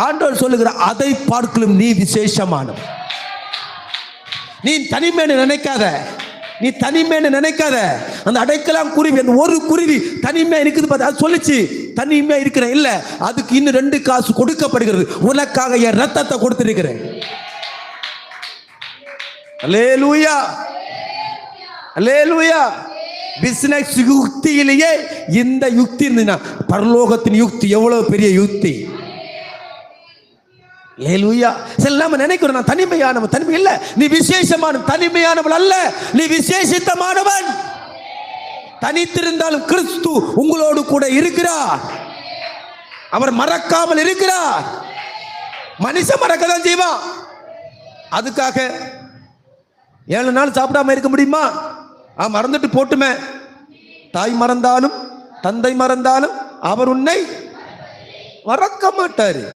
ஆண்டவர் சொல்லுகிற அதை பார்க்கலும் நீ விசேஷமானவன். நீ தனிமைன்னு நினைக்காத, நீ தனிமைன்னு நினைக்காத. அந்த அடைக்கலாம் குருவி, அந்த ஒரு குருவி தனிமையா இருக்குது பார்த்து அது சொல்லிச்சு தனிமையா இருக்கிற இல்ல, அதுக்கு இன்னும் 2 காசு கொடுக்கப்படுகிறது, உனக்காக என் ரத்தத்தை கொடுத்திருக்கிறேன். அல்லேலூயா, அல்லேலூயா. பிசினஸ் யுக்தியிலேயே இந்த யுக்தி இருந்ததுன்னா பரலோகத்தின் யுக்தி எவ்வளவு பெரிய யுக்தி. அல்லேலூயா. சில நாம நினைக்கிறோம் நான் தனிமையானவன். தனிமை இல்ல, நீ விசேஷமானவன். தனிமையானவன் அல்ல, நீ விசேஷித்தமானவன். தனித்திருந்தாலும் கிறிஸ்து உங்களோடு கூட இருக்கிறார். அவர் மறக்காமல் இருக்கிறார். மனுஷன் மறக்கதான் செய்வான். அதுக்காக 7 நாள் சாப்பிடாம இருக்க முடியுமா? மறந்துட்டு போட்டுமே. தாய் மறந்தாலும் தந்தை மறந்தாலும் அவர் உன்னை மறக்க மாட்டாரு.